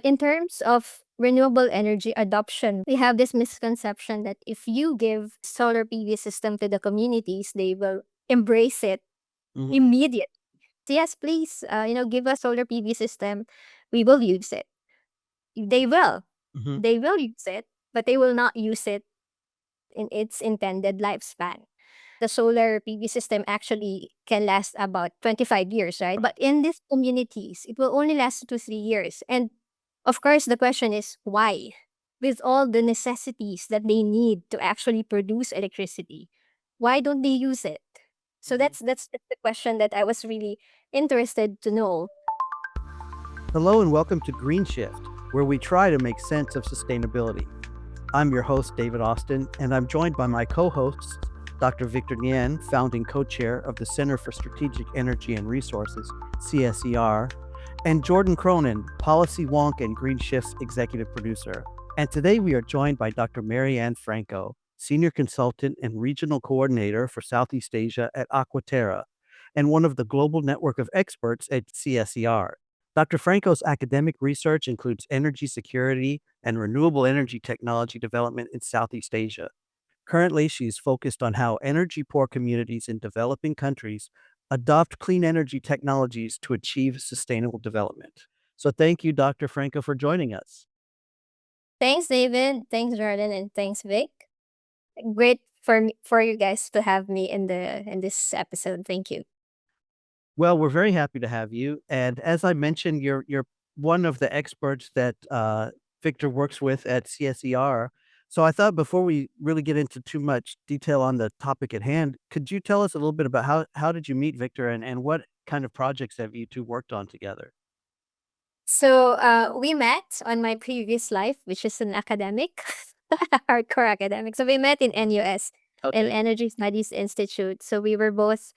in terms of renewable energy adoption, we have this misconception that if you give solar PV system to the communities, they will embrace it Mhm, immediately. Yes, please, give us solar PV system. We will use it. They will. mhm, They will use it, but they will not use it in its intended lifespan. The solar PV system actually can last about 25 years, right? But in these communities, it will only last 2 3 years. And of course, the question is why? With all the necessities that they need to actually produce electricity, why don't they use it? So mhm. that's the question that I was really interested to know. Hello and welcome to Green Shift, where we try to make sense of sustainability. I'm your host, David Austin, and I'm joined by my co hosts, Dr. Victor Nguyen, founding co chair of the Center for Strategic Energy and Resources, CSER, and Jordan Cronin, Policy Wonk and Green Shift's executive producer. And today we are joined by Dr. Ann Franco, senior consultant and regional coordinator for Southeast Asia at Aquatera, and one of the global network of experts at CSER. Dr. Franco's academic research includes energy security and renewable energy technology development in Southeast Asia. Currently, she's focused on how energy poor communities in developing countries adopt clean energy technologies to achieve sustainable development. So, thank you, Dr. Franco, for joining us. Thanks, David. Thanks, Jordan, and thanks, Vic. Great for you guys to have me in this episode. Thank you. Well, we're very happy to have you. And as I mentioned, you're one of the experts that Victor works with at CSER. So I thought before we really get into too much detail on the topic at hand, could you tell us a little bit about how did you meet Victor and what kind of projects have you two worked on together? So we met on my previous life, which is an academic, hardcore academic. So we met in NUS, in Okay. Energy Studies Institute. So we were both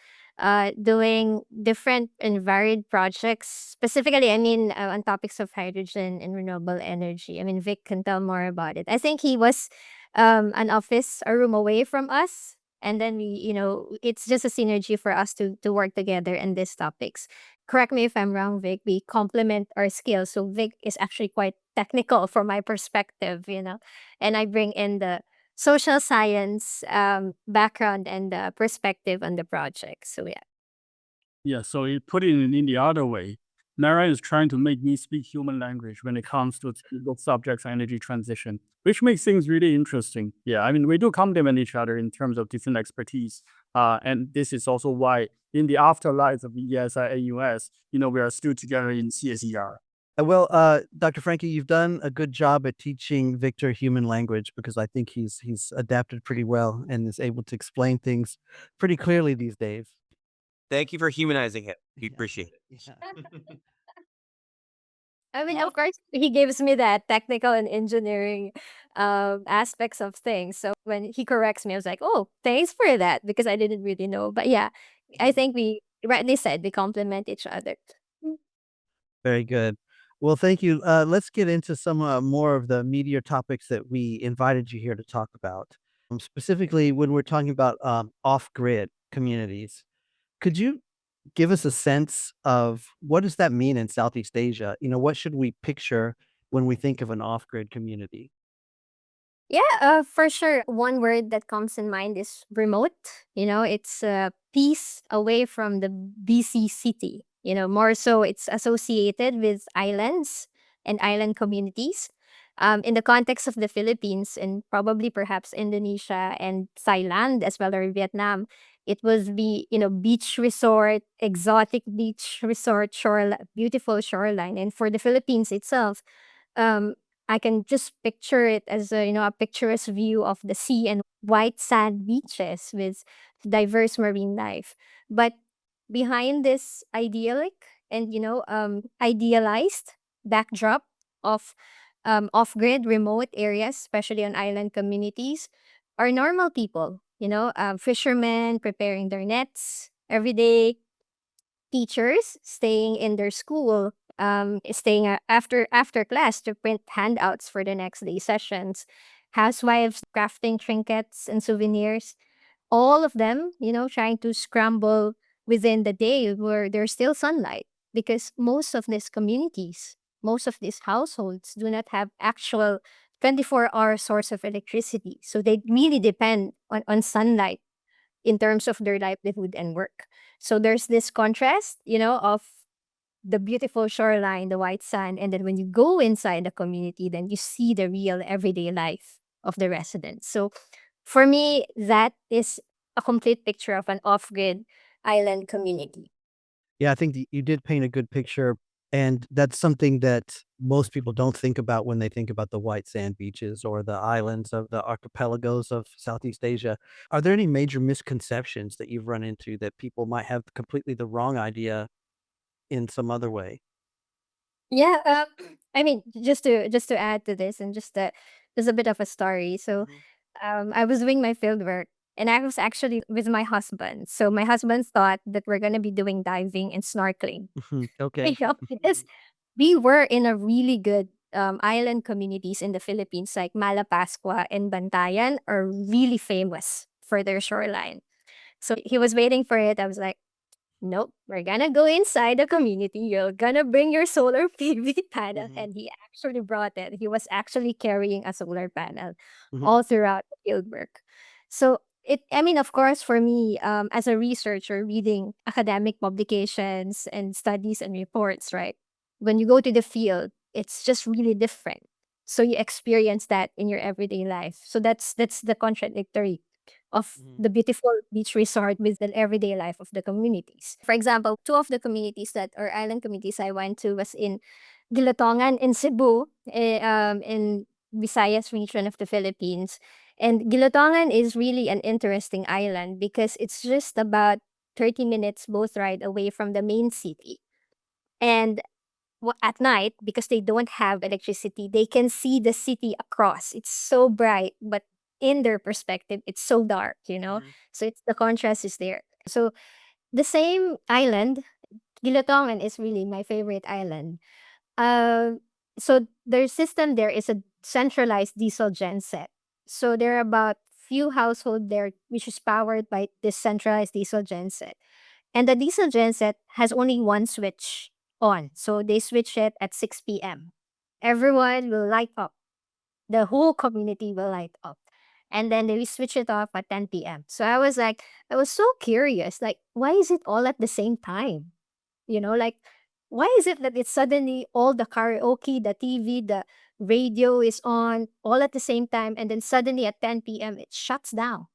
doing different and varied projects. Specifically, I mean, on topics of hydrogen and renewable energy. I mean, Vic can tell more about it. I think he was an office, a room away from us. And then it's just a synergy for us to work together in these topics. Correct me if I'm wrong, Vic. We complement our skills. So Vic is actually quite technical from my perspective, and I bring in the social science background and perspective on the project. So yeah. Yeah, so you put it in the other way. Nara is trying to make me speak human language when it comes to technical subjects and energy transition, which makes things really interesting. Yeah, I mean, we do complement each other in terms of different expertise. And this is also why in the afterlife of ESI AUS, we are still together in CSER. Dr. Frankie, you've done a good job at teaching Victor human language because I think he's adapted pretty well and is able to explain things pretty clearly these days. Thank you for humanizing him. We Yeah. appreciate it. Yeah. I mean, of course, he gives me that technical and engineering aspects of things. So when he corrects me, I was like, "Oh, thanks for that," because I didn't really know. But yeah, I think we rightly said we complement each other. Very good. Well, thank you. Let's get into some more of the meatier topics that we invited you here to talk about. Specifically, when we're talking about off-grid communities, could you give us a sense of what does that mean in Southeast Asia? What should we picture when we think of an off-grid community? Yeah, for sure. One word that comes in mind is remote. It's peace away from the busy city. More so it's associated with islands and island communities. In the context of the Philippines and probably perhaps Indonesia and Thailand as well, or Vietnam, it was beach resort, exotic beach resort, beautiful shoreline. And for the Philippines itself, um, I can just picture it as a picturesque view of the sea and white sand beaches with diverse marine life. But behind this idyllic and idealized backdrop of off-grid remote areas, especially on island communities, are normal people. Fishermen preparing their nets every day, teachers staying in their school, staying after class to print handouts for the next day sessions, housewives crafting trinkets and souvenirs, all of them, trying to scramble within the day where there's still sunlight because most of these communities most of these households do not have actual 24-hour source of electricity. So they really depend on sunlight in terms of their livelihood and work. So there's this contrast, of the beautiful shoreline, the white sand, and then when you go inside the community, then you see the real everyday life of the residents. So for me, that is a complete picture of an off-grid island community. Yeah, I think you did paint a good picture, and that's something that most people don't think about when they think about the white sand beaches or the islands of the archipelagos of Southeast Asia. Are there any major misconceptions that you've run into that people might have completely the wrong idea in some other way? Yeah, I mean, just to add to this, and just a bit of a story. So, Mhm. I was doing my field work, and I was actually with my husband. So my husband thought that we're gonna be doing diving and snorkeling. Mhm. Okay. Because we were in a really good island communities in the Philippines, like Malapascua and Bantayan, are really famous for their shoreline. So he was waiting for it. I was like, nope, we're gonna go inside the community. You're gonna bring your solar PV panel. Mhm. And he actually brought it. He was actually carrying a solar panel Mhm. all throughout the field work. So I mean, of course, for me, as a researcher reading academic publications and studies and reports, right? When you go to the field, it's just really different. So you experience that in your everyday life. So that's the contradictory of Mhm. the beautiful beach resort with the everyday life of the communities. For example, two of the communities that or island communities I went to was in Gilotongan in Cebu, in Visayas region of the Philippines. And Gilotongan is really an interesting island because it's just about 30 minutes boat ride away from the main city. And at night, because they don't have electricity, they can see the city across. It's so bright, but in their perspective, it's so dark. Mhm. So it's the contrast is there. So the same island, Gilotongan is really my favorite island. Uh, so their system there is a centralized diesel genset. So there are about few household there which is powered by this centralized diesel genset. And the diesel genset has only one switch on. So they switch it at 6 p.m. Everyone will light up. The whole community will light up. And then they switch it off at 10 p.m. So I was so curious, like, why is it all at the same time? Like, why is it that it's suddenly all the karaoke, the TV, the radio is on all at the same time, and then suddenly at 10 p.m. it shuts down?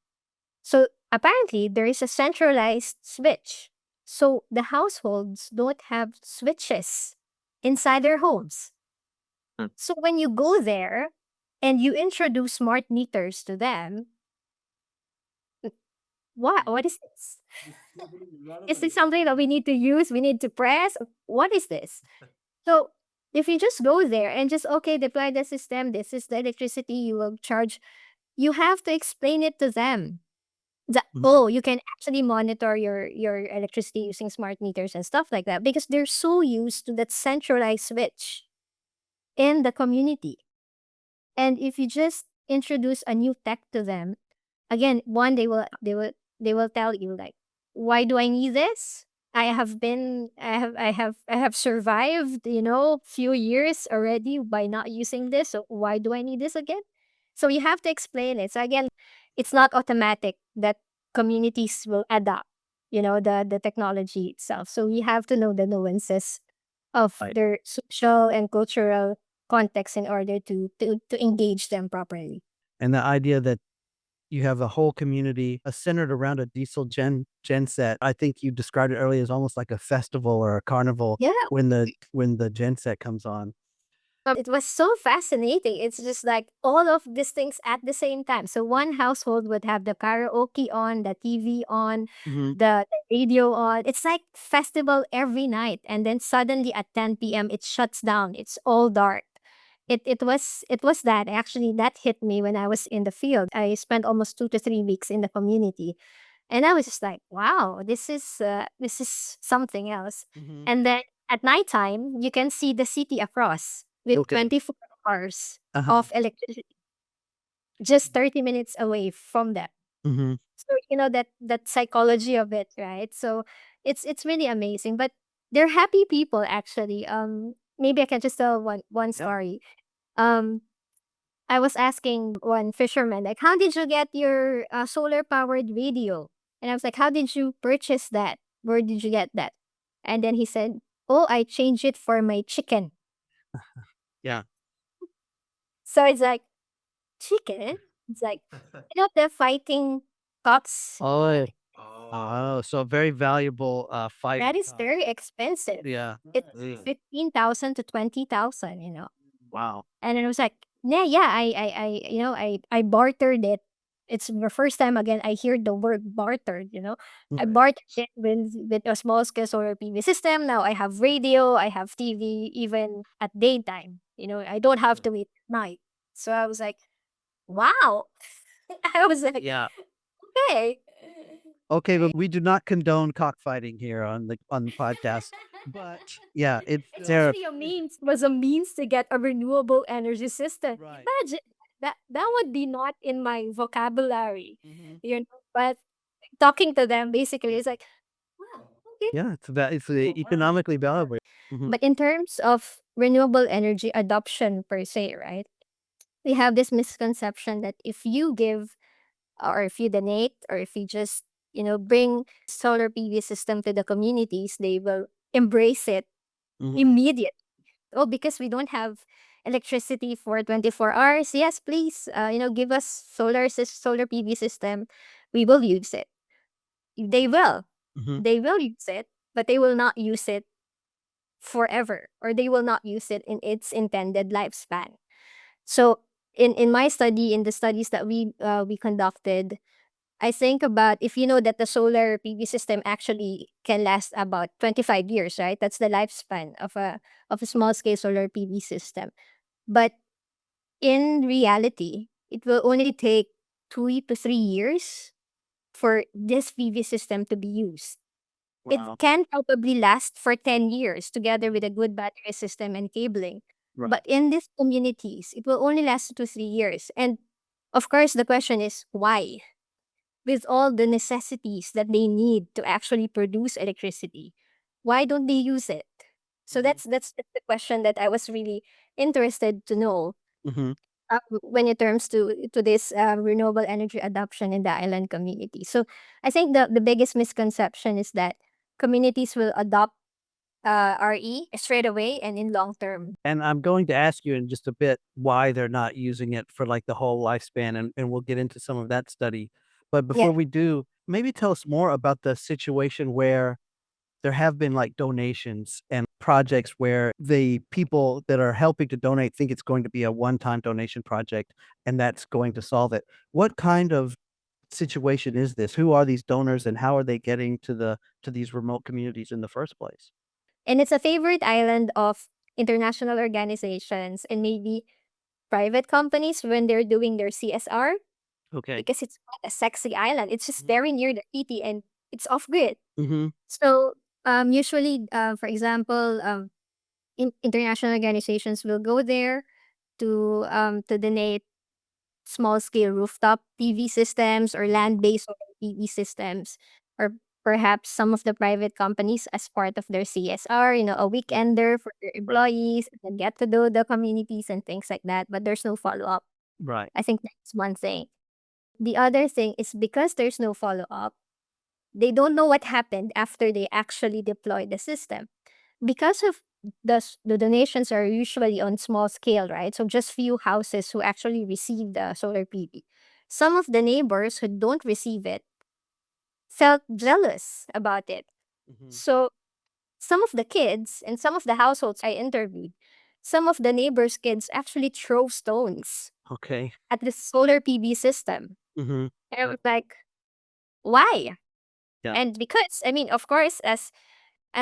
So apparently there is a centralized switch. So the households don't have switches inside their homes. Hmm. So when you go there and you introduce smart meters to them, what is this? Is this something that we need to use? We need to press? What is this? So if you just go there and just okay, deploy the system, this is the electricity you will charge, you have to explain it to them. Mhm. Oh, you can actually monitor your electricity using smart meters and stuff like that because they're so used to that centralized switch in the community. And if you just introduce a new tech to them, again, one they will tell you like, why do I need this? I have survived, few years already by not using this. So why do I need this again? So you have to explain it. So again, it's not automatic that communities will adopt, the technology itself. So we have to know the nuances of Right. their social and cultural context in order to engage them properly. And the idea that you have a whole community centered around a diesel genset. I think you described it earlier as almost like a festival or a carnival Yeah, when the genset comes on. it was so fascinating. It's just like all of these things at the same time. So one household would have the karaoke on, the TV on, Mhm. the radio on. It's like festival every night, and then suddenly at 10 p.m. it shuts down. It's all dark. It was that actually that hit me when I was in the field. I spent almost 2 to 3 weeks in the community, and I was just like, wow, this is something else. Mhm. And then at nighttime, you can see the city across with Okay. 24 hours Uh-huh. of electricity just 30 minutes away from them. Mhm. So that psychology of it, right? So it's really amazing. But they're happy people actually. maybe I can just tell one Yeah. story. Um, I was asking one fisherman, like, how did you get your solar powered radio? And I was like, how did you purchase that? Where did you get that? And then he said, oh, I changed it for my chicken. Yeah. So it's like, chicken? It's like, the fighting cocks. Oh, Oh. so a very valuable fighting That is cock. very expensive. Yeah. It's Mm. 15,000 to 20,000. Wow. And then I was like, yeah, I bartered it. It's the first time again I hear the word bartered. I Right. bartered it with a small scale solar PV system. Now I have radio, I have TV, even at daytime. I don't have to wait at night. So I was like, wow. I was like, Yeah. okay. Okay, but we do not condone cockfighting here on the podcast. But yeah, it's It's there. actually was a means to get a renewable energy system. Right. Imagine that would be not in my vocabulary, Mhm. but talking to them basically is like, wow, okay. Yeah, it's economically valuable. Mhm. But in terms of renewable energy adoption per se, right? We have this misconception that if you give or if you donate or if you just, bring solar PV system to the communities, they will embrace it Mhm. immediately. Oh, because we don't have electricity for 24 hours. Yes, please, give us solar PV system. We will use it. They will. Mhm. They will use it, but they will not use it forever, or they will not use it in its intended lifespan. So in my study, in the studies that we conducted, I think about, if you know that the solar PV system actually can last about 25 years, right? That's the lifespan of a small scale solar PV system. But in reality, it will only take 2 to 3 years for this PV system to be used. It Wow. can probably last for 10 years together with a good battery system and cabling. Right. But in these communities, it will only last 2 to 3 years. And of course, the question is why? With all the necessities that they need to actually produce electricity, why don't they use it? So Mhm. that's the question that I was really interested to know, Mhm. when it comes to this renewable energy adoption in the island community. So I think the biggest misconception is that communities will adopt RE straight away and in long term. And I'm going to ask you in just a bit why they're not using it for like the whole lifespan, and we'll get into some of that study. But Yeah. before we do, maybe tell us more about the situation where there have been like donations and projects where the people that are helping to donate think it's going to be a one-time donation project and that's going to solve it. What kind of situation is this? Who are these donors and how are they getting to these remote communities in the first place? And it's a favorite island of international organizations and maybe private companies when they're doing their CSR, Okay. because it's not a sexy island. It's just very near the city and it's off grid. Mhm. So usually, for example, international organizations will go there to donate small scale rooftop PV systems or Mhm. land based PV systems, or perhaps some of the private companies as part of their CSR, a Yeah. weekender for their Right. employees and get to know the communities and things like that. But there's no follow up. Right. I think that's one thing. The other thing is because there's no follow up, they don't know what happened after they actually deploy the system. Because of the donations are usually on small scale, right? So just few houses who actually receive the solar PV. Some of the neighbors who don't receive it felt jealous about it. Mhm. So some of the kids and some of the households I interviewed, some of the neighbors' kids actually throw stones Okay. at the solar PV system. Mhm. And I was like, why? Yeah. And because, I mean, of course, as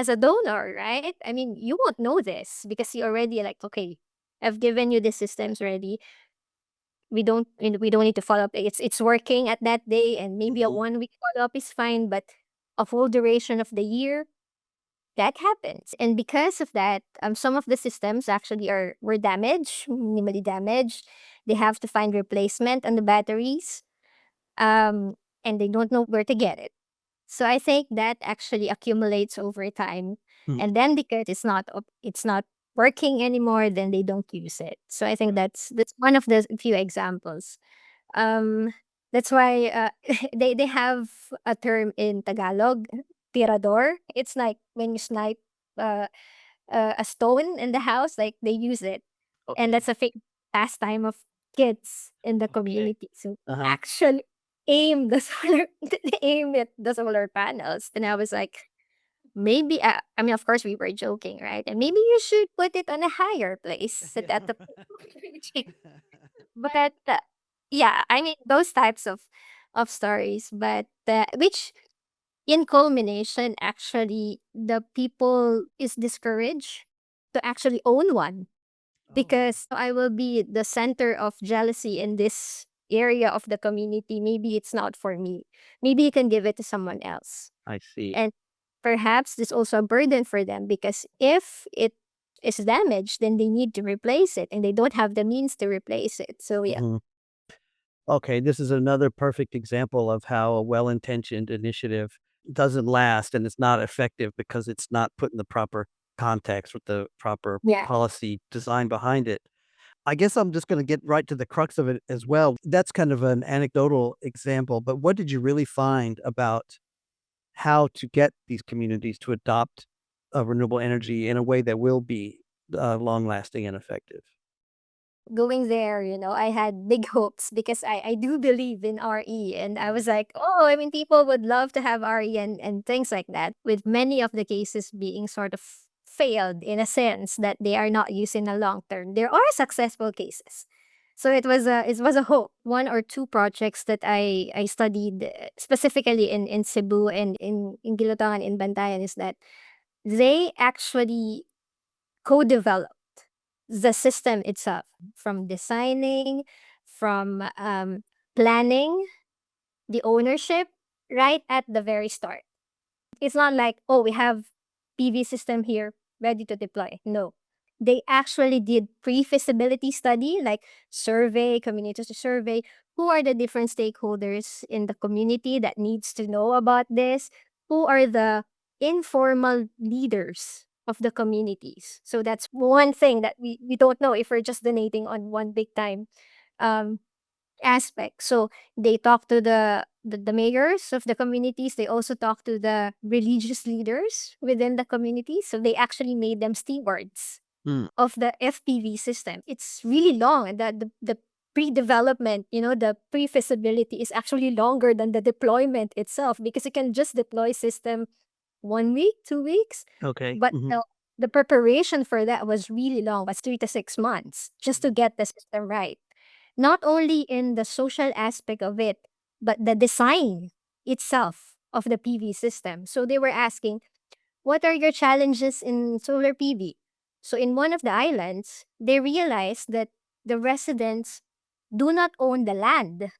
a donor, right? I mean, you won't know this because you already like, okay, I've given you the systems already. We don't need to follow up. It's working at that day, and maybe a Mhm. 1 week follow up is fine, but a full duration of the year, that happens. And because of that, some of the systems actually were damaged, minimally damaged. They have to find replacement on the batteries, um, and they don't know where to get it. So I think that actually accumulates over time. Mhm. And then because it's not working anymore, then they don't use it. So I think that's one of the few examples. Um, that's why they have a term in Tagalog, tirador. It's like when you snipe uh, a stone in the house, like they use it, and Okay. that's a fake pastime of kids in the Okay. community. So Uh-huh. actually aim the solar, aim at the solar panels, and I was like, maybe, I mean, of course, we were joking, right? And maybe you should put it on a higher place, sit at the. But yeah, I mean, those types of stories, but which in culmination, actually, the people is discouraged to actually own one Oh, because I will be the center of jealousy in this area of the community. Maybe it's not for me. Maybe you can give it to someone else. I see. And perhaps this also a burden for them because if it is damaged, then they need to replace it and they don't have the means to replace it. So yeah. Mhm. Okay, this is another perfect example of how a well-intentioned initiative doesn't last and it's not effective because it's not put in the proper context with the proper Yeah. policy design behind it. I guess I'm just gonna get right to the crux of it as well. That's kind of an anecdotal example, but what did you really find about how to get these communities to adopt renewable energy in a way that will be long-lasting and effective? Going there, I had big hopes because I do believe in RE. And I was like, oh, I mean, people would love to have RE and things like that, with many of the cases being sort of failed in a sense that they are not used in the long term. There are successful cases. So it was a hope. One or two projects that I studied specifically in Cebu and in Gilotangan in Bantayan is that they actually co-develop the system itself, from designing, from planning, the ownership, right at the very start. It's not like, oh, we have PV system here ready to deploy. No. They actually did pre-feasibility study, like survey, community survey. Who are the different stakeholders in the community that needs to know about this? Who are the informal leaders of the communities? So that's one thing that we don't know if we're just donating on one big time um, aspect. So they talk to the mayors of the communities. They also talk to the religious leaders within the community. So they actually made them stewards Mm, of the FPV system. It's really long, and the pre-development, the pre-feasibility is actually longer than the deployment itself because you can just deploy system 1 week, 2 weeks, okay. but Mhm. the preparation for that was really long, was 3 to 6 months just to get the system right. Not only in the social aspect of it, but the design itself of the PV system. So they were asking, what are your challenges in solar PV? So in one of the islands, they realized that the residents do not own the land.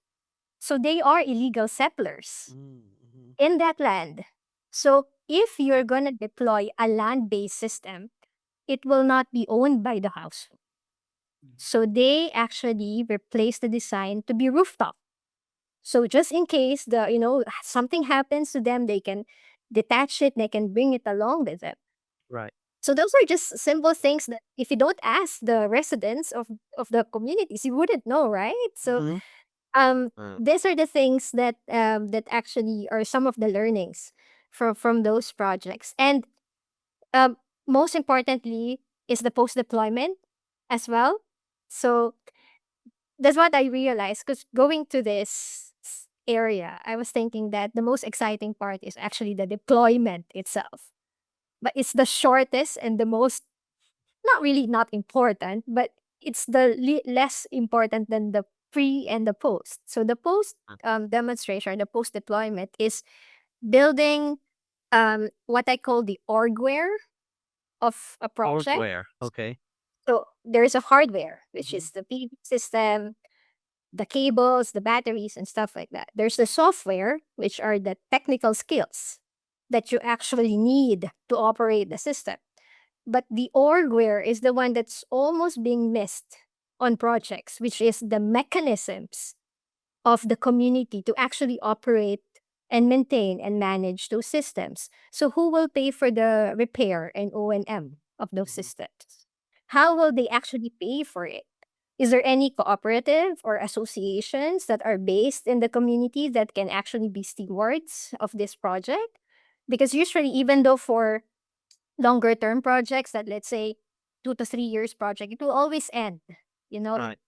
So they are illegal settlers Mm, mhm. in that land. So if you're going to deploy a land-based system, it will not be owned by the household. So they actually replaced the design to be rooftop. So just in case something happens to them, they can detach it, they can bring it along with them. Right. So those are just simple things that if you don't ask the residents of the communities, you wouldn't know, right? So Mhm. these are the things that actually are some of the learnings from those projects. And um, most importantly is the post deployment as well. So that's what I realized because going to this area, I was thinking that the most exciting part is actually the deployment itself. But it's the shortest and the most, not really not important, but it's the less important than the pre and the post. So the post demonstration, the post deployment is building what I call the orgware of a project. Orgware. Okay. So there's a hardware, which Mhm. is the PV system, the cables, the batteries, and stuff like that. There's the software, which are the technical skills that you actually need to operate the system. But the orgware is the one that's almost being missed on projects, which is the mechanisms of the community to actually operate and maintain and manage those systems. So who will pay for the repair and O&M of those Mhm. systems? how will they actually pay for it? Is there any cooperative or associations that are based in the community that can actually be stewards of this project? Because usually, even though for longer term projects that, let's say, 2 to 3 years project, it will always end. You know, Right.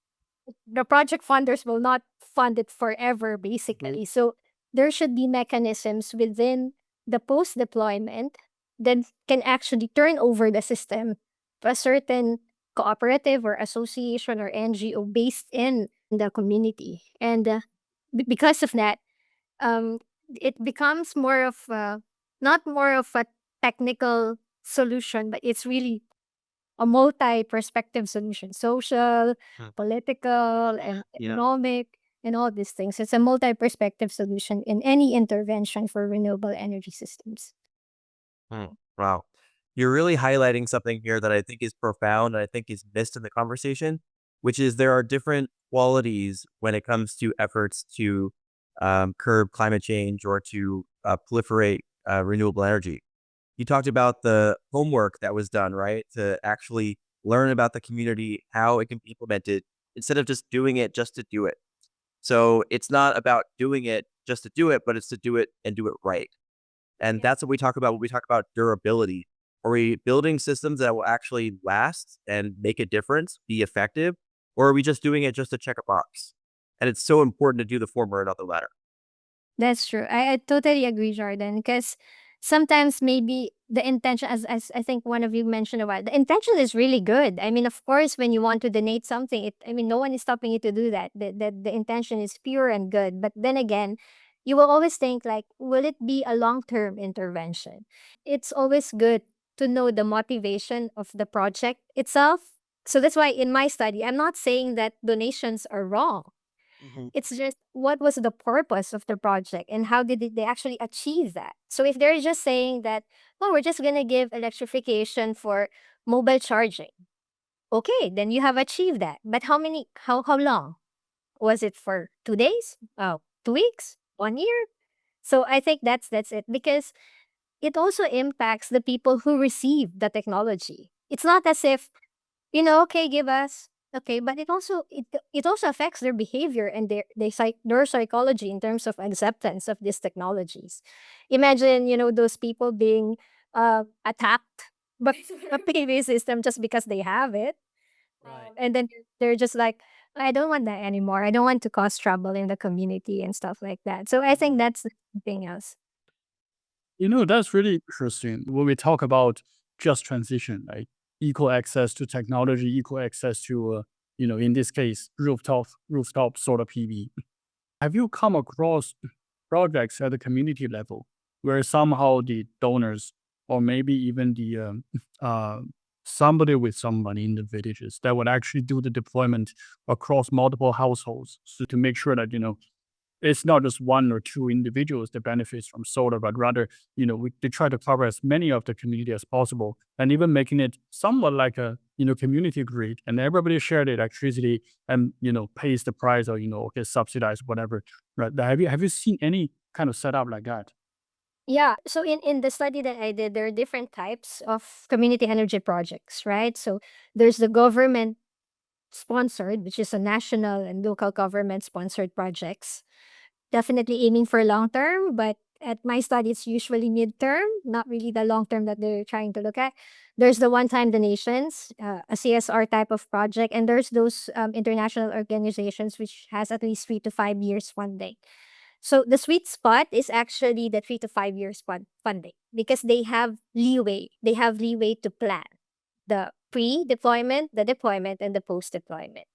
the project funders will not fund it forever, basically. So there should be mechanisms within the post deployment that can actually turn over the system to a certain cooperative or association or NGO based in the community. And because of that, um, it becomes more of not more of a technical solution, but it's really a multi-perspective solution, social, Hmm. political, and Yeah. economic, and all these things. It's a multi-perspective solution in any intervention for renewable energy systems. Wow. You're really highlighting something here that I think is profound and I think is missed in the conversation, which is there are different qualities when it comes to efforts to curb climate change or to proliferate renewable energy. You talked about the homework that was done, right? To actually learn about the community, how it can be implemented, instead of just doing it just to do it. So it's not about doing it just to do it, but it's to do it and do it right. And Yeah. that's what we talk about when we talk about durability. Are we building systems that will actually last and make a difference, be effective, or are we just doing it just to check a box? And it's so important to do the former and not the latter. That's true. I totally agree, Jordan, because sometimes maybe the intention, as I think one of you mentioned a while, the intention is really good. I mean, of course, when you want to donate something, I mean, no one is stopping you to do that. The intention is pure and good. But then again, you will always think like, will it be a long-term intervention? It's always good to know the motivation of the project itself. So that's why in my study, I'm not saying that donations are wrong. Mhm. It's just what was the purpose of the project and how did they actually achieve that? So if they're just saying that, oh, we're just gonna give electrification for mobile charging, okay, then you have achieved that. But how long? Was it for 2 days? Oh, 2 weeks? 1 year? So I think that's it because it also impacts the people who receive the technology. It's not as if okay, give us. Okay, but it also affects their behavior and their psychology in terms of acceptance of these technologies. Imagine, those people being attacked by a PV system just because they have it. Right. And then they're just like, I don't want that anymore. I don't want to cause trouble in the community and stuff like that. So I think that's something else. That's really interesting when we talk about just transition, like equal access to technology, equal access to, in this case, rooftop solar PV. Have you come across projects at the community level where somehow the donors or maybe even the uh, somebody with some money in the villages that would actually do the deployment across multiple households so to make sure that it's not just one or two individuals that benefits from solar, but rather, they try to cover as many of the community as possible, and even making it somewhat like a, community grid, and everybody share the electricity and, pays the price or, okay, subsidize whatever. Right? Have you seen any kind of setup like that? Yeah. So in the study that I did, there are different types of community energy projects, right? So there's the government sponsored, which is a national and local government sponsored projects. Definitely aiming for long term, but at my study, it's usually midterm, not really the long term that they're trying to look at. There's the one time donations, a CSR type of project, and there's those international organizations which has at least 3 to 5 years funding. So the sweet spot is actually the 3 to 5 years funding because they have leeway. They have leeway to plan the pre-deployment, the deployment, and the post-deployment.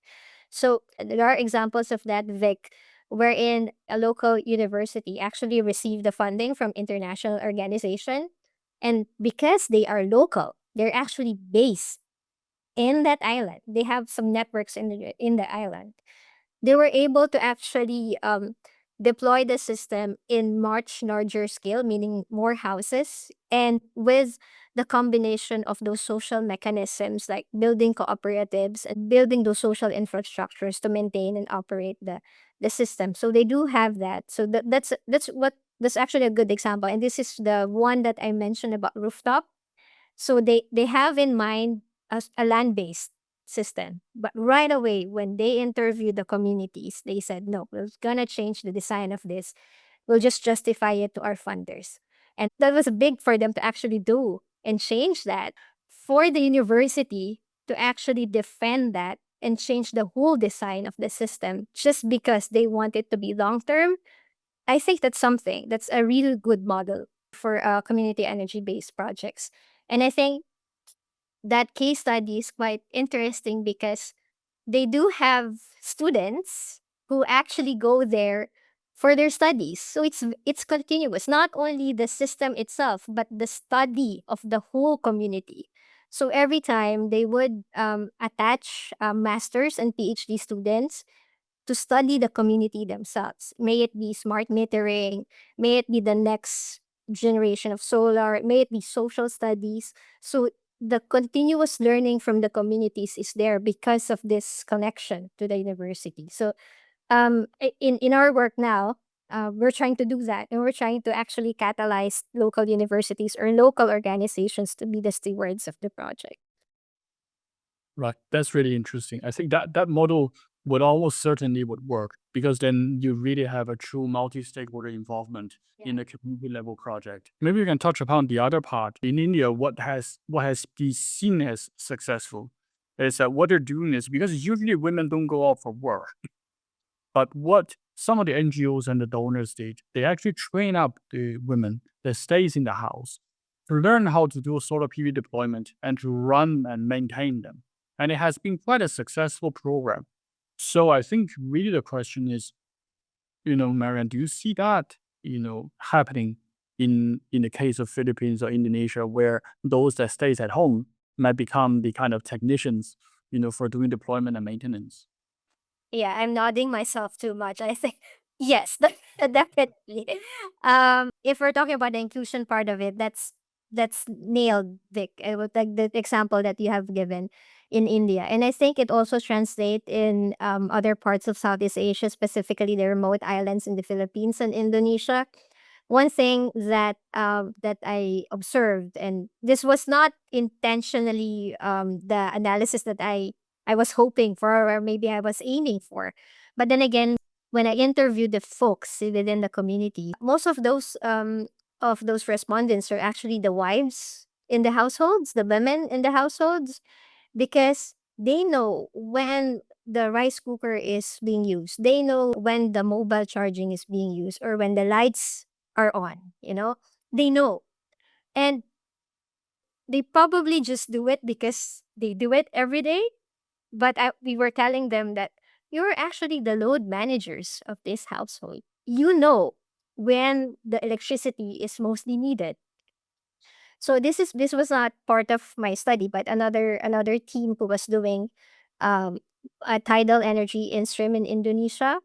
So there are examples of that, Vic, wherein a local university actually received the funding from international organization, and because they are local, they're actually based in that island. They have some networks in the island. They were able to actually deploy the system in much larger scale, meaning more houses, and with the combination of those social mechanisms like building cooperatives and building those social infrastructures to maintain and operate the system. So they do have that. So that's actually a good example. And this is the one that I mentioned about rooftop. So they have in mind a land-based system. But right away, when they interviewed the communities, they said, no, we're gonna change the design of this. We'll just justify it to our funders. And that was big for them to actually do and change that. For the university to actually defend that and change the whole design of the system just because they want it to be long term, I think that's something that's a really good model for community energy based projects. And I think that case study is quite interesting because they do have students who actually go there for their studies. So it's continuous, not only the system itself, but the study of the whole community. So every time they would attach masters and PhD students to study the community themselves. May it be smart metering, may it be the next generation of solar, may it be social studies. So the continuous learning from the communities is there because of this connection to the university. So in our work now, we're trying to do that, and we're trying to actually catalyze local universities or local organizations to be the stewards of the project. Right. That's really interesting. I think that model would almost certainly would work because then you really have a true multi-stakeholder involvement in a community level project. Maybe you can touch upon the other part. In India, what has been seen as successful is that what they're doing is because usually women don't go out for work. But what some of the NGOs and the donors did, they actually train up the women that stays in the house to learn how to do solar PV deployment and to run and maintain them. And it has been quite a successful program. So I think really the question is, Marian, do you see that, happening in the case of Philippines or Indonesia, where those that stays at home might become the kind of technicians, for doing deployment and maintenance? Yeah, I'm nodding myself too much. I think yes, definitely. If we're talking about the inclusion part of it, that's nailed, Vic. With like the example that you have given in India, and I think it also translates in other parts of Southeast Asia, specifically the remote islands in the Philippines and Indonesia. One thing that I observed, and this was not intentionally the analysis that I was hoping for, or maybe I was aiming for. But then again, when I interviewed the folks within the community, most of those respondents are actually the wives in the households, the women in the households, because they know when the rice cooker is being used. They know when the mobile charging is being used or when the lights are on, They know. And they probably just do it because they do it every day, but we were telling them that you're actually the load managers of this household. You know when the electricity is mostly needed. So this was not part of my study, but another team who was doing a tidal energy in stream in Indonesia.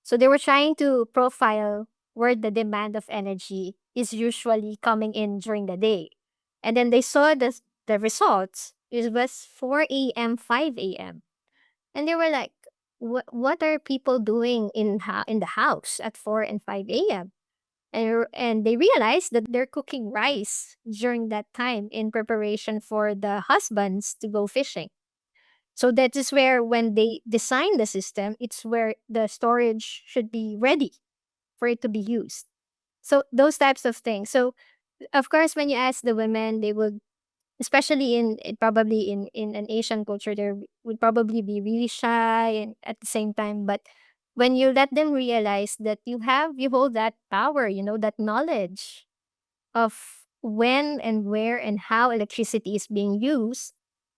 So they were trying to profile where the demand of energy is usually coming in during the day. And then they saw the results. It was 4 a.m., 5 a.m. And they were like, what are people doing in the house at 4 and 5 a.m.? And they realized that they're cooking rice during that time in preparation for the husbands to go fishing. So that is where, when they design the system, it's where the storage should be ready for it to be used. So those types of things. So of course, when you ask the women, they would, especially probably in an Asian culture, they would probably be really shy and at the same time. But when you let them realize that you hold that power, that knowledge of when and where and how electricity is being used,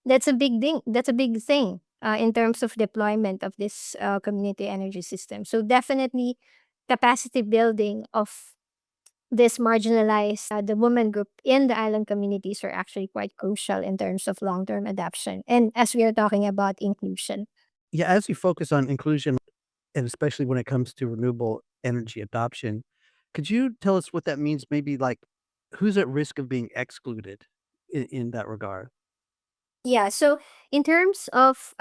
that's a big thing. That's a big thing in terms of deployment of this community energy system. So definitely, capacity building of this marginalized the women group in the island communities are actually quite crucial in terms of long-term adoption, and as we are talking about inclusion. Yeah, as you focus on inclusion, and especially when it comes to renewable energy adoption, could you tell us what that means? Maybe like who's at risk of being excluded in that regard? Yeah, so in terms of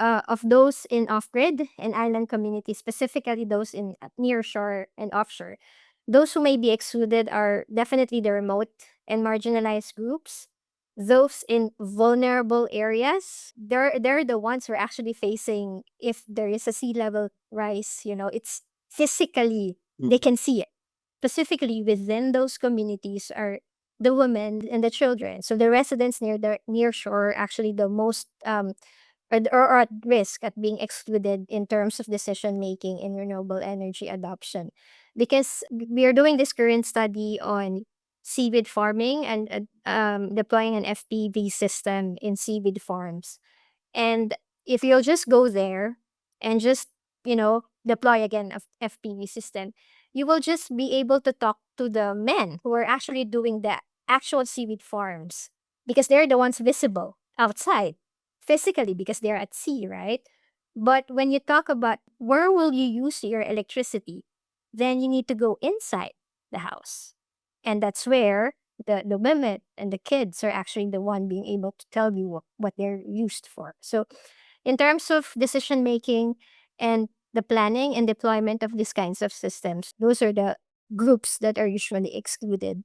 those in off-grid and island communities, specifically those in near shore and offshore, those who may be excluded are definitely the remote and marginalized groups. those in vulnerable areas, they're the ones who are actually facing, if there is a sea level rise, it's physically, they can see it. Specifically within those communities are the women and the children. So the residents near the near shore are actually the most or at risk at being excluded in terms of decision making in renewable energy adoption. Because we are doing this current study on seaweed farming and deploying an FPV system in seaweed farms. And if you'll just go there and just, deploy again a FPV system, you will just be able to talk to the men who are actually doing the actual seaweed farms, because they're the ones visible outside physically because they're at sea, right? But when you talk about where will you use your electricity, then you need to go inside the house. And that's where the women and the kids are actually the one being able to tell you what they're used for. So in terms of decision making and the planning and deployment of these kinds of systems, those are the groups that are usually excluded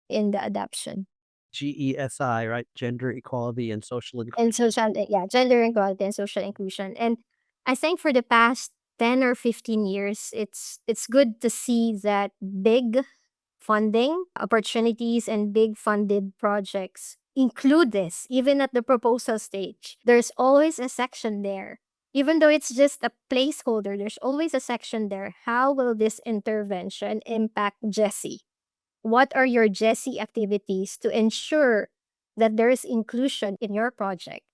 in the adoption. GESI, right? Gender equality and social inclusion. And social, yeah, gender equality and social inclusion. And I think for the past 10 or 15 years, it's good to see that big funding opportunities and big funded projects include this, even at the proposal stage. There's always a section there. Even though it's just a placeholder, there's always a section there. How will this intervention impact Jesse? What are your Jesse activities to ensure that there is inclusion in your project?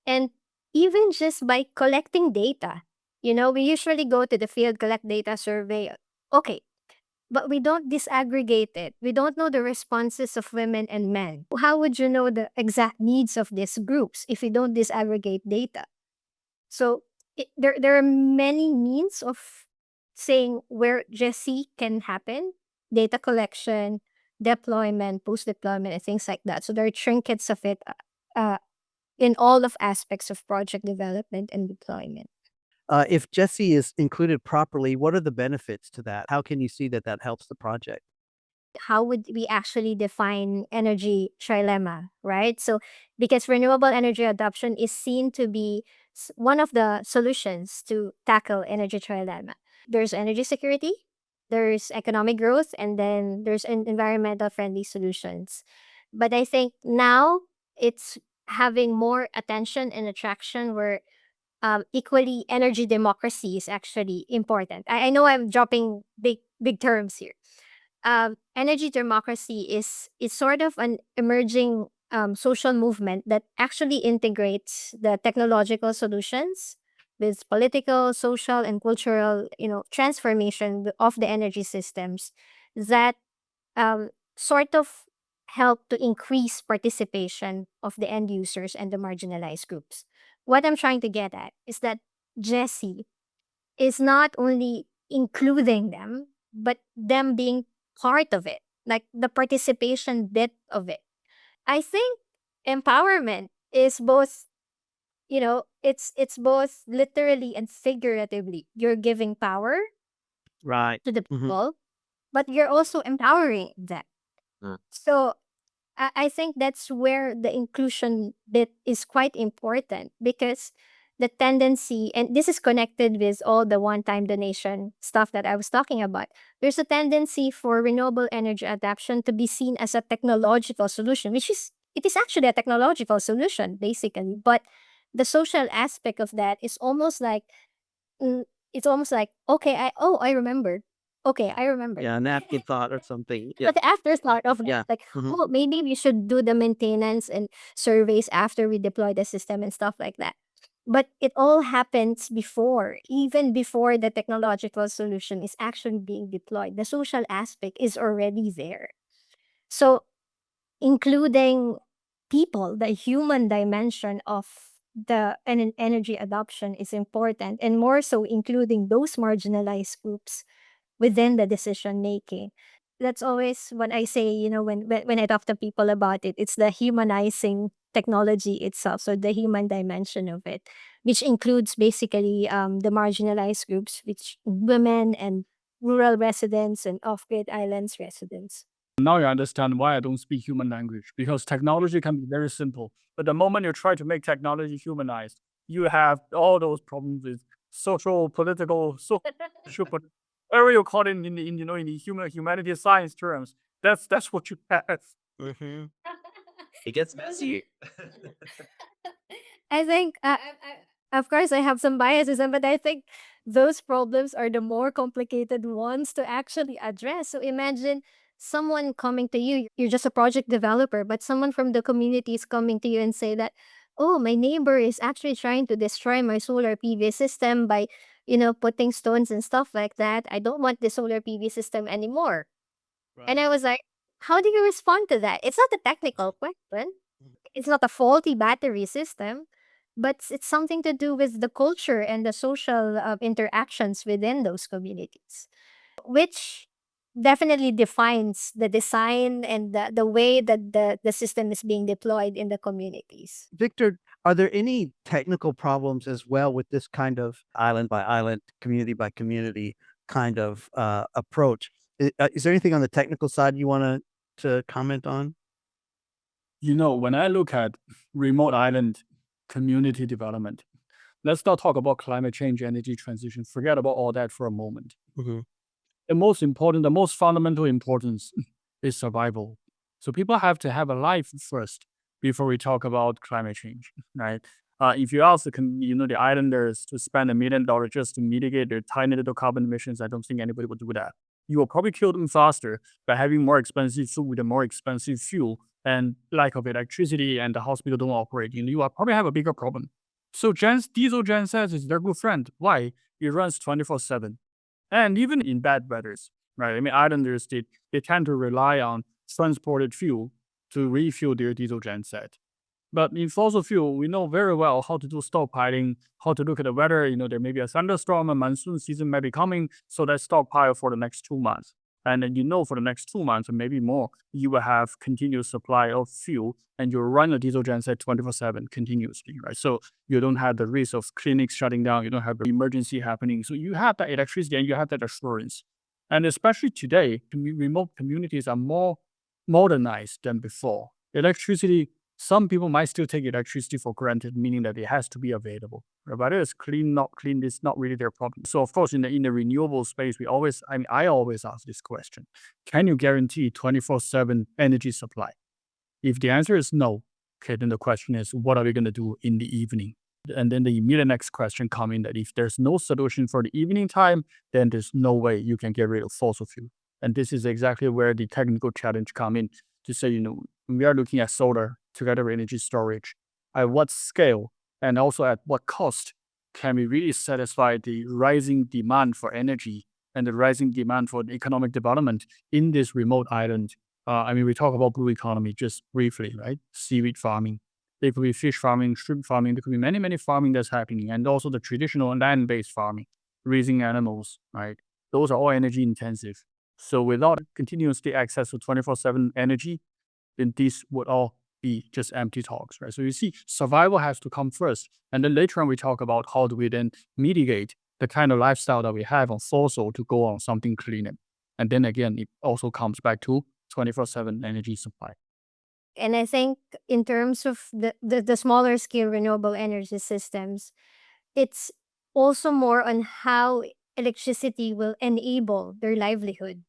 And even just by collecting data, we usually go to the field, collect data, survey. Okay, but we don't disaggregate it. We don't know the responses of women and men. How would you know the exact needs of these groups if you don't disaggregate data? So there are many means of saying where Jesse can happen, data collection, deployment, post deployment, and things like that. So there are trinkets of it in all of aspects of project development and deployment. If Jesse is included properly, what are the benefits to that? How can you see that that helps the project? How would we actually define energy trilemma, right? So, because renewable energy adoption is seen to be one of the solutions to tackle energy trilemma. There's energy security, there's economic growth, and then there's environmental friendly solutions. But I think now it's having more attention and attraction where equally energy democracy is actually important. I know I'm dropping big terms here. Energy democracy is sort of an emerging social movement that actually integrates the technological solutions with political, social, and cultural, transformation of the energy systems that sort of help to increase participation of the end users and the marginalized groups. What I'm trying to get at is that Jesse is not only including them, but them being part of it, like the participation bit of it. I think empowerment is both, it's both literally and figuratively. You're giving power Right. to the Mhm. people, but you're also empowering them. Mm. So I think that's where the inclusion bit is quite important, because the tendency, and this is connected with all the one time donation stuff that I was talking about, there's a tendency for renewable energy adoption to be seen as a technological solution, which is, it is actually a technological solution, basically. But the social aspect of that is almost like, mm, it's almost like, okay, I remember. Okay, I remember. Yeah, an afterthought or something. Yeah. But the afterthought of Yeah. that, like, Mhm. oh, maybe we should do the maintenance and surveys after we deploy the system and stuff like that. But it all happens before, even before the technological solution is actually being deployed. The social aspect is already there. So including people, the human dimension of the energy adoption is important, and more so including those marginalized groups within the decision making. That's always what I say, when I talk to people about it, it's the humanizing technology itself. So the human dimension of it, which includes basically the marginalized groups, which women and rural residents and off-grid islands residents. Now you understand why I don't speak human language, because technology can be very simple. But the moment you try to make technology humanized, you have all those problems with social, political, social, whatever you call it in the humanity science terms. That's what you have. Mm-hmm. It gets messy. I think, of course, I have some biases, but I think those problems are the more complicated ones to actually address. So imagine someone coming to you, you're just a project developer, but someone from the community is coming to you and say that, oh, my neighbor is actually trying to destroy my solar PV system by, putting stones and stuff like that. I don't want the solar PV system anymore. And I was like, how do you respond to that? It's not a technical question. It's not a faulty battery system, but it's something to do with the culture and the social interactions within those communities, which definitely defines the design and the way that the system is being deployed in the communities. Victor, are there any technical problems as well with this kind of island by island, community by community kind of approach? Is there anything on the technical side you want to comment on? When I look at remote island community development, let's not talk about climate change, energy transition. Forget about all that for a moment. Mm-hmm. The most important, the most fundamental importance is survival. So people have to have a life first before we talk about climate change, right? If you ask the islanders to spend $1 million just to mitigate their tiny little carbon emissions, I don't think anybody would do that. You will probably kill them faster by having more expensive food with a more expensive fuel and lack of electricity, and the hospital don't operate. You will probably have a bigger problem. So diesel gensets is their good friend. Why? It runs 24/7. And even in bad weathers, right? I mean, islanders, they tend to rely on transported fuel to refuel their diesel genset. But in fossil fuel, we know very well how to do stockpiling, how to look at the weather. There may be a thunderstorm, a monsoon season may be coming, so let's stockpile for the next 2 months. And then for the next 2 months, or maybe more, you will have continuous supply of fuel, and you'll run a diesel genset 24/7 continuously, right? So you don't have the risk of clinics shutting down, you don't have the emergency happening. So you have that electricity and you have that assurance. And especially today, remote communities are more modernized than before. Electricity, some people might still take electricity for granted, meaning that it has to be available. Right? Whether it's clean, not clean, it's not really their problem. So of course, in the renewable space, I always ask this question: can you guarantee 24/7 energy supply? If the answer is no, okay, then the question is, what are we going to do in the evening? And then the immediate next question comes in that if there's no solution for the evening time, then there's no way you can get rid of fossil fuel. And this is exactly where the technical challenge comes in to say, we are looking at solar together with energy storage. At what scale and also at what cost can we really satisfy the rising demand for energy and the rising demand for economic development in this remote island? We talk about blue economy just briefly, right? Seaweed farming. There could be fish farming, shrimp farming. There could be many, many farming that's happening. And also the traditional land-based farming, raising animals, right? Those are all energy intensive. So without continuously access to 24/7 energy, then these would all be just empty talks, right? So you see, survival has to come first. And then later on, we talk about how do we then mitigate the kind of lifestyle that we have on fossil to go on something cleaner. And then again, it also comes back to 24/7 energy supply. And I think in terms of the smaller scale renewable energy systems, it's also more on how electricity will enable their livelihood.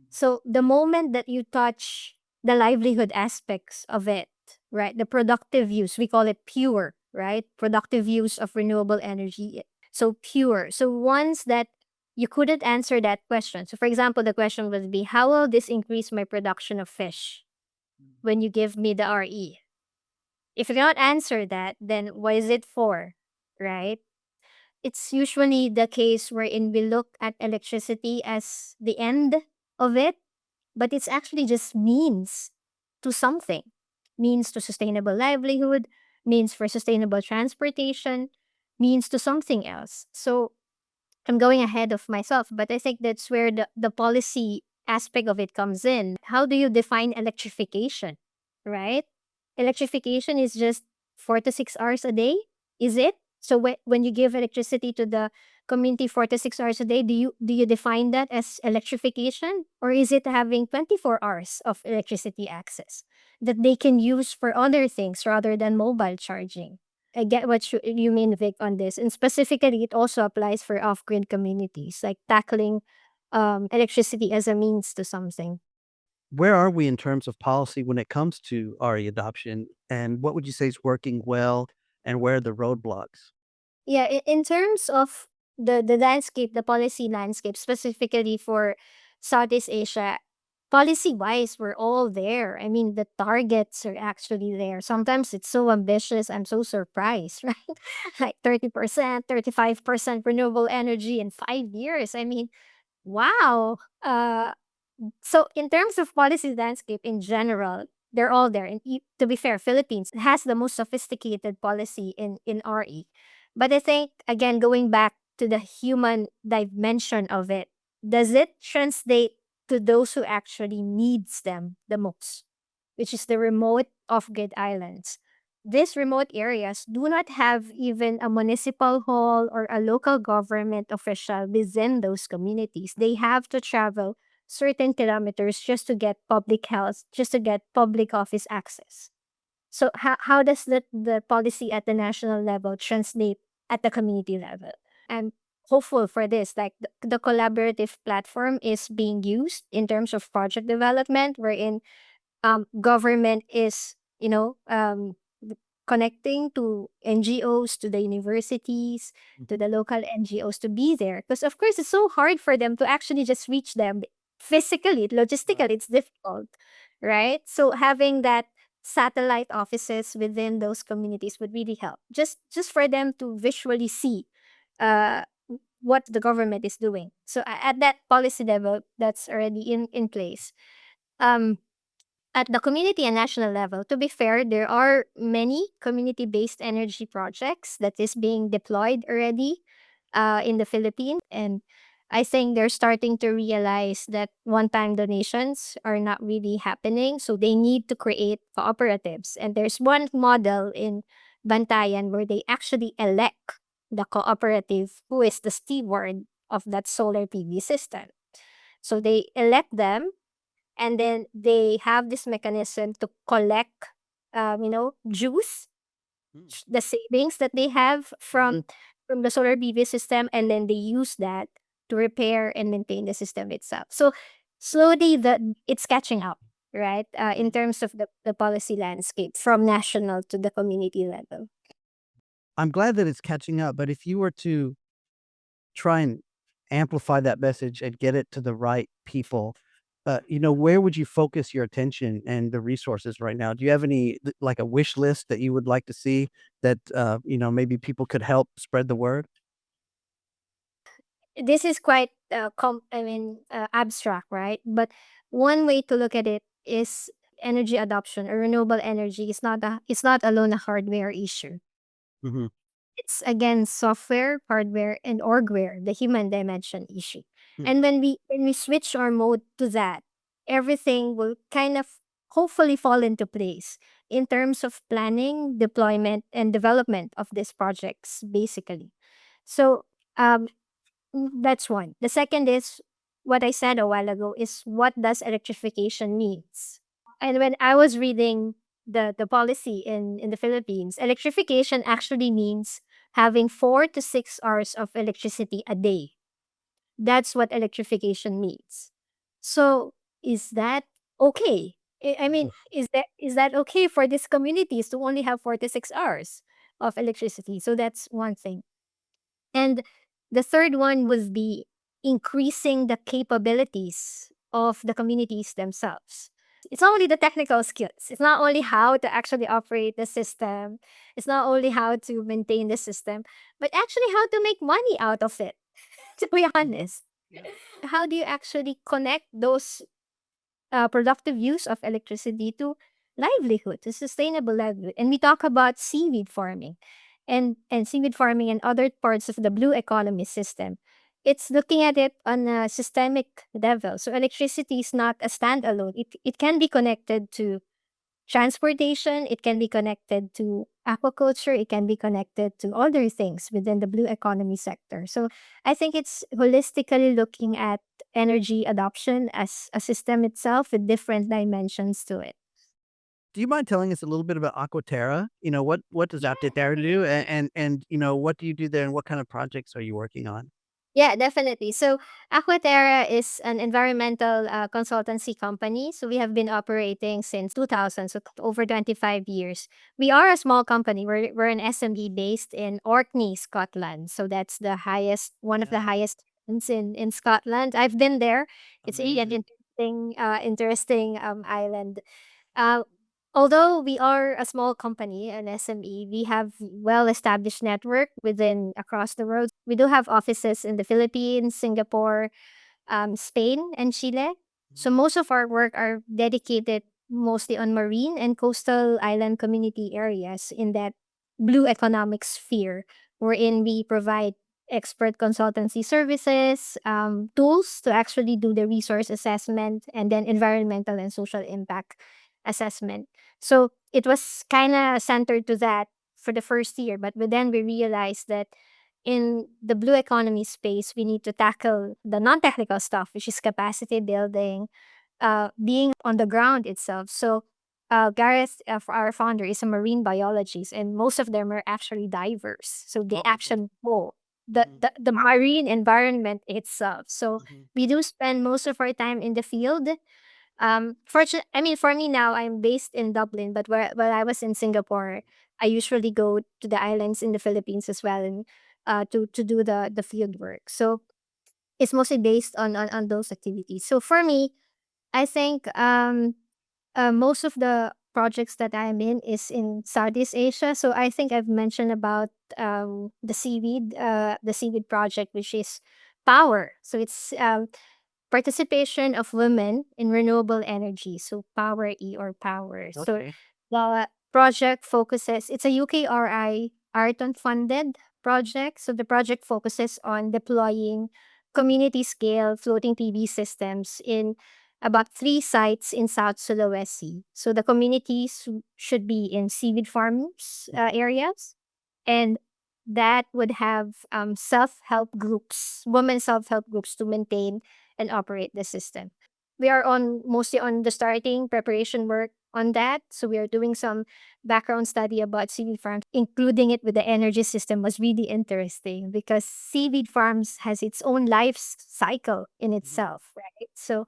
So the moment that you touch the livelihood aspects of it, right? The productive use, we call it pure, right? Productive use of renewable energy. So pure. So once that you couldn't answer that question. So for example, the question would be, how will this increase my production of fish when you give me the RE? If you cannot answer that, then what is it for, right? It's usually the case wherein we look at electricity as the end of it, but it's actually just means to something, means to sustainable livelihood, means for sustainable transportation, means to something else. So I'm going ahead of myself, but I think that's where the policy aspect of it comes in. How do you define electrification, right? Electrification is just 4 to 6 hours a day, is it? So when you give electricity to the community 4 to 6 hours a day, do you define that as electrification, or is it having 24 hours of electricity access that they can use for other things rather than mobile charging? I get what you mean, Vic, on this, and specifically, it also applies for off-grid communities, like tackling electricity as a means to something. Where are we in terms of policy when it comes to RE adoption? And what would you say is working well and where are the roadblocks? Yeah, in terms of the landscape, the policy landscape, specifically for Southeast Asia, policy wise, we're all there. I mean, the targets are actually there. Sometimes it's so ambitious. I'm so surprised, right? Like 30%, 35% renewable energy in 5 years. I mean, wow. So in terms of policy landscape in general, they're all there. And to be fair, Philippines has the most sophisticated policy in RE. But I think, again, going back to the human dimension of it, does it translate to those who actually needs them the most, which is the remote off-grid islands? These remote areas do not have even a municipal hall or a local government official within those communities. They have to travel certain kilometers just to get public health, just to get public office access. So how does the policy at the national level translate at the community level? I'm hopeful for this. Like the collaborative platform is being used in terms of project development, wherein government is, connecting to NGOs, to the universities, to the local NGOs to be there. Because of course, it's so hard for them to actually just reach them physically, logistically, it's difficult, right? So having that satellite offices within those communities would really help. Just for them to visually see uh what the government is doing. So at that policy level, that's already in place. Um at the community and national level, to be fair, there are many community-based energy projects that is being deployed already in the Philippines. And I think they're starting to realize that one-time donations are not really happening. So they need to create cooperatives. And there's one model in Bantayan where they actually elect the cooperative who is the steward of that solar PV system. So they elect them, and then they have this mechanism to collect juice, Mm. the savings that they have from the solar PV system, and then they use that to repair and maintain the system itself. So slowly it's catching up, right, in terms of the policy landscape from national to the community level. I'm glad that it's catching up, but if you were to try and amplify that message and get it to the right people, where would you focus your attention and the resources right now? Do you have any like a wish list that you would like to see that maybe people could help spread the word? This is quite abstract, right? But one way to look at it is energy adoption or renewable energy is not alone a hardware issue. Hmm. It's again software, hardware, and orgware, the human dimension issue. And when we switch our mode to that, everything will kind of hopefully fall into place in terms of planning, deployment, and development of these projects, basically. So um, that's one. The second is what I said a while ago is what does electrification means? And when I was reading the policy in the Philippines, electrification actually means having 4 to 6 hours of electricity a day. That's what electrification means. So is that okay? I mean, is that okay for these communities to only have 4 to 6 hours of electricity? So that's one thing. And the third one was the increasing the capabilities of the communities themselves. It's not only the technical skills. It's not only how to actually operate the system. It's not only how to maintain the system, but actually how to make money out of it, to be honest. How do you actually connect those productive use of electricity to livelihood, to sustainable livelihood? And we talk about seaweed farming and seaweed farming and other parts of the blue economy system. It's looking at it on a systemic level. So electricity is not a standalone. It can be connected to transportation. It can be connected to aquaculture, it can be connected to other things within the blue economy sector. So I think it's holistically looking at energy adoption as a system itself with different dimensions to it. Do you mind telling us a little bit about Aquatera? What does Aquatera do? And what do you do there and what kind of projects are you working on? Yeah, definitely. So Aquatera is an environmental consultancy company. So we have been operating since 2000, so over 25 years. We are a small company. We're an SME based in Orkney, Scotland. So that's the highest, one of the Yeah. highest islands in Scotland. I've been there. It's really an Amazing. interesting island. Uh, Although we are a small company, an SME, we have well-established network within across the world. We do have offices in the Philippines, Singapore, Spain, and Chile. So most of our work are dedicated mostly on marine and coastal island community areas in that blue economic sphere, wherein we provide expert consultancy services, tools to actually do the resource assessment, and then environmental and social impact assessment. So it was kind of centered to that for the first year, but then we realized that in the blue economy space, we need to tackle the non-technical stuff, which is capacity building, being on the ground itself. So Gareth, our founder, is a marine biologist, and most of them are actually divers. So they actually know the marine environment itself. So Mhm. we do spend most of our time in the field. I mean, for me now, I'm based in Dublin, but while I was in Singapore, I usually go to the islands in the Philippines as well, and to do the field work. So it's mostly based on those activities. So for me, I think most of the projects that I'm in is in Southeast Asia. So I think I've mentioned about the seaweed project, which is power. So it's participation of women in renewable energy, so Power E or Power. So Okay. the project focuses, it's a UKRI Arton funded project. So the project focuses on deploying community scale floating PV systems in about 3 sites in South Sulawesi. So the communities should be in seaweed farms areas, and that would have self-help groups, women self-help groups to maintain and operate the system. We are on mostly on the starting preparation work on that. So we are doing some background study about seaweed farms, including it with the energy system was really interesting because seaweed farms has its own cycle in itself, right? So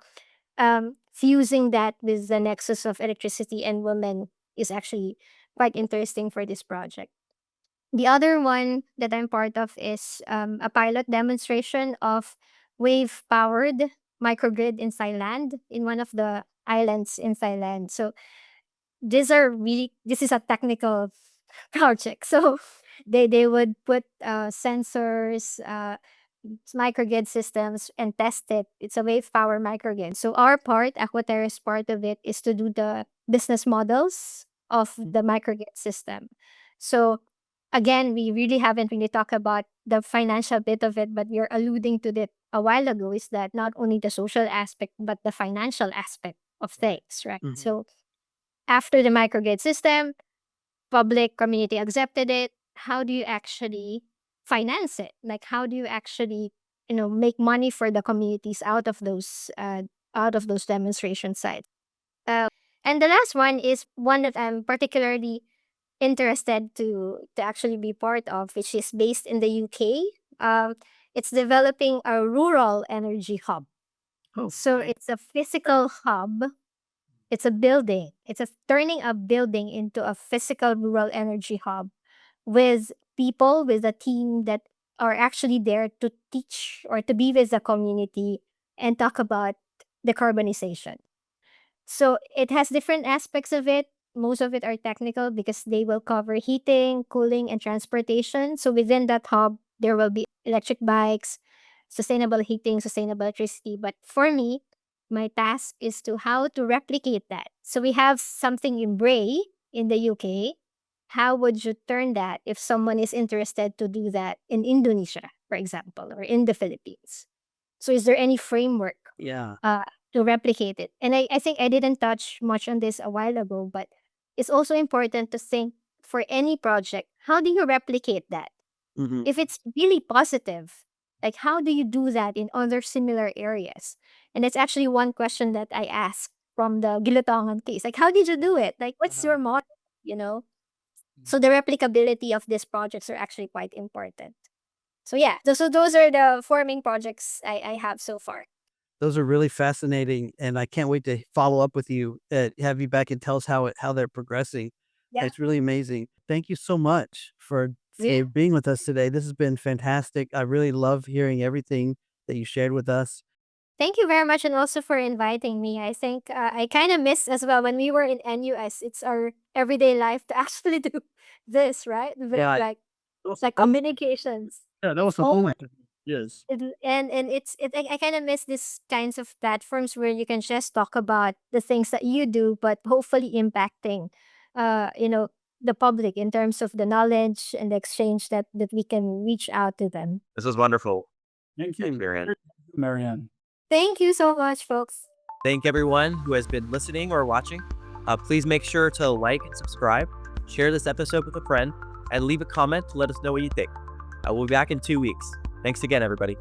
fusing that with the nexus of electricity and women is actually quite interesting for this project. The other one that I'm part of is a pilot demonstration of wave powered microgrid in Thailand, in one of the islands in Thailand. So this is a technical project. So they would put sensors, microgrid systems and test it. It's a wave power microgrid. So our part, Aquatera's part of it, is to do the business models of the microgrid system. So again, we really haven't really talked about the financial bit of it, but we're alluding to that a while ago, is that not only the social aspect, but the financial aspect of things, right? Mhm. So after the microgrid system, public community accepted it. How do you actually finance it? Like how do you actually, make money for the communities out of those demonstration sites? And the last one is one that I'm particularly interested to actually be part of, which is based in the UK. It's developing a rural energy hub. Oh, So it's a physical hub. It's a building. It's a turning a building into a physical rural energy hub with people, with a team that are actually there to teach or to be with the community and talk about decarbonization. So it has different aspects of it. Most of it are technical because they will cover heating, cooling, and transportation. So within that hub, there will be electric bikes, sustainable heating, sustainable electricity. But for me, my task is to how to replicate that. So we have something in Bray in the UK. How would you turn that if someone is interested to do that in Indonesia, for example, or in the Philippines? So is there any framework yeah. uh, to replicate it? And I think I didn't touch much on this a while ago, but it's also important to think for any project, how do you replicate that? Mhm. If it's really positive, like how do you do that in other similar areas? And it's actually one question that I asked from the Gilutongan case. Like, how did you do it? Like, what's your model? You know? So the replicability of these projects are actually quite important. So yeah, so those are the forming projects I have so far. Those are really fascinating, and I can't wait to follow up with you, have you back and tell us how they're progressing. Yeah. It's really amazing. Thank you so much for Yeah. being with us today. This has been fantastic. I really love hearing everything that you shared with us. Thank you very much, and also for inviting me. I think I kind of miss as well when we were in NUS. It's our everyday life to actually do this, right? Yeah. Like communications. Yeah, that was the Oh, whole. Yes. and I kind of miss these kinds of platforms where you can just talk about the things that you do, but hopefully impacting, you know, the public in terms of the knowledge and the exchange that we can reach out to them. This was wonderful. Thank Thank you, you, Marianne. Marianne. Thank you so much, folks. Thank everyone who has been listening or watching. Please make sure to like and subscribe, share this episode with a friend, and leave a comment to let us know what you think. We'll be back in 2 weeks. Thanks again, everybody.